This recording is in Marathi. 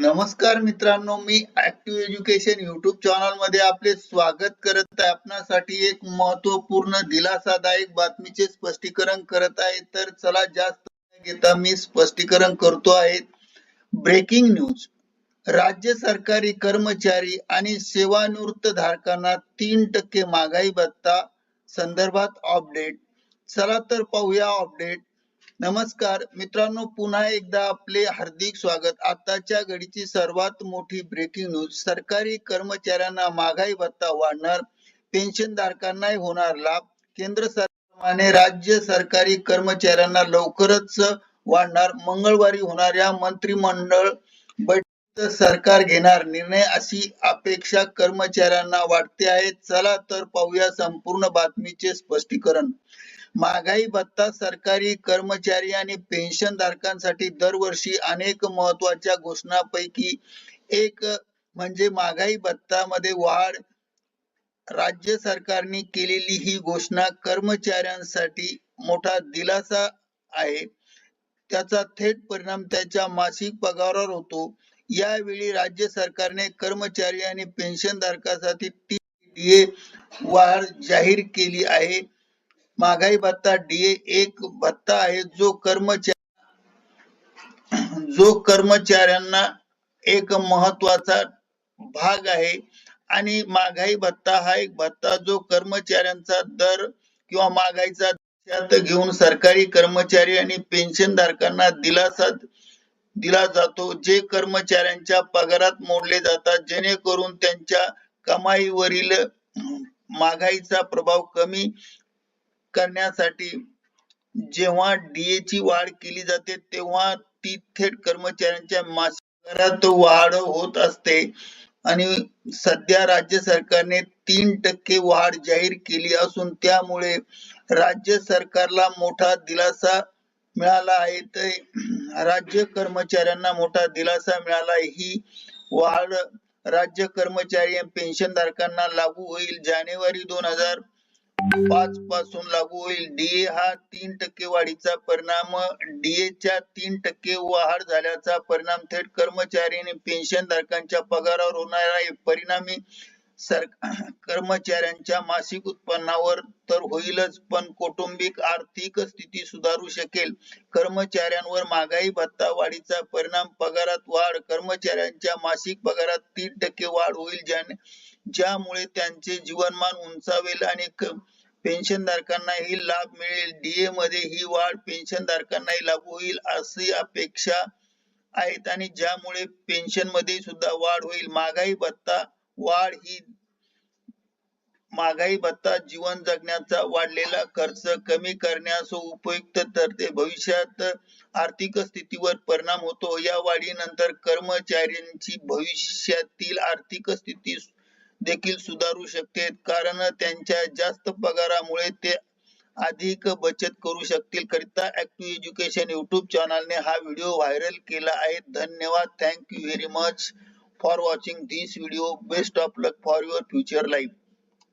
नमस्कार मित्रांनो, मी ऍक्टिव्ह एज्युकेशन युट्यूब चॅनल मध्ये आपले स्वागत करत आहे. आपणासाठी एक महत्वपूर्ण दिलासादायक बातमीचे स्पष्टीकरण करत आहे. तर चला जास्त न घेता मी स्पष्टीकरण करतो आहे. Breaking news. राज्य सरकारी कर्मचारी आणि सेवानिवृत्त धारकांना 3% महागाई भत्ता संदर्भात अपडेट. चला तर पाहूया अपडेट. नमस्कार मित्रांनो, पुन्हा एकदा आपले हार्दिक स्वागत. आताच्या घडीची सर्वात मोठी ब्रेकिंग न्यूज. सरकारी कर्मचाऱ्यांना महागाई भत्ता वाढणार, पेन्शनधारकांनाही होणार लाभ. केंद्र सरकारने राज्य सरकारी कर्मचाऱ्यांना लवकरच वाढणार. मंगळवारी होणाऱ्या मंत्रिमंडळ बैठकीत सरकार घेणार निर्णय, अशी अपेक्षा कर्मचाऱ्यांना वाटते आहे. चला तर पाहूया संपूर्ण बातमीचे स्पष्टीकरण. महागाई भत्ता सरकारी कर्मचारी आणि पेन्शनधारकांसाठी दरवर्षी अनेक महत्त्वाच्या घोषणांपैकी एक म्हणजे महागाई भत्त्यामध्ये वाढ. राज्य सरकारने केलेली ही घोषणा कर्मचाऱ्यांसाठी मोठा दिलासा आहे. त्याचा थेट परिणाम त्यांच्या मासिक पगारावर होतो. यावेळी राज्य सरकारने कर्मचारी आणि पेन्शनधारकांसाठी DA वाढ जाहीर केली आहे. महागाई भत्ता DA एक भत्ता आहे जो कर्मचाऱ्यांना एक महत्वाचा भाग आहे. आणि महागाई भत्ता हा एक भत्ता जो कर्मचाऱ्यांचा दर किंवा महागाईचा लक्षात घेऊन सरकारी कर्मचारी आणि पेन्शनधारकांना दिला जातो, जे कर्मचाऱ्यांच्या पगारात मोडले जातात, जेणेकरून त्यांच्या कमाईवरील महागाईचा प्रभाव कमी करण्यासाठी. जेव्हा DA ची वाढ केली जाते तेव्हा ती थेट कर्मचाऱ्यांच्या मासिक पगारात वाढ होत असते. आणि सध्या राज्य सरकारने 3% वाढ जाहीर केली असून त्यामुळे राज्य सरकारला मोठा दिलासा मिळाला आहे. तर राज्य कर्मचाऱ्यांना मोठा दिलासा मिळाला आहे. ही वाढ राज्य कर्मचारी आणि पेन्शनधारकांना लागू होईल. जानेवारी 2005 पासून लागू होईल. DA हा 3% वाढीचा परिणाम. DA च्या 3% वाढ झाल्याचा परिणाम थेट कर्मचारी आणि पेन्शनधारकांच्या पगारावर होणार आहे. परिणामी कर्मचाऱ्यांच्या मासिक उत्पन्नावर तर होईलच, पण कौटुंबिक आर्थिक स्थिती सुधारू शकेल. कर्मचाऱ्यांवर महागाई भत्ता वाढीचा परिणाम. पगारात वाढ. कर्मचाऱ्यांच्या मासिक पगारात 3% वाढ होईल, ज्यामुळे त्यांचे जीवनमान उंचावेल आणि पेन्शनधारकांनाही लाभ मिळेल. DA मध्ये ही वाढ पेन्शनधारकांनाही लागू होईल अशी अपेक्षा आहेत आणि ज्यामुळे पेन्शनमध्ये सुद्धा वाढ होईल. महागाई भत्ता वाढ ही महागाई भत्ता जीवन जगण्याचा वाढलेला खर्च कमी करण्यास उपयुक्त ठरते. भविष्यात आर्थिक स्थितीवर परिणाम होतो. या वाढीनंतर कर्मचाऱ्यांची भविष्यातील आर्थिक स्थिती देखील सुधारू शकते, कारण त्यांच्या जास्त पगारामुळे ते अधिक बचत करू शकतील. करिता ऍक्टिव्ह एज्युकेशन युट्यूब चॅनलने हा व्हिडिओ व्हायरल केला आहे. धन्यवाद. Thank you very much for watching this video. Best of luck for your future life.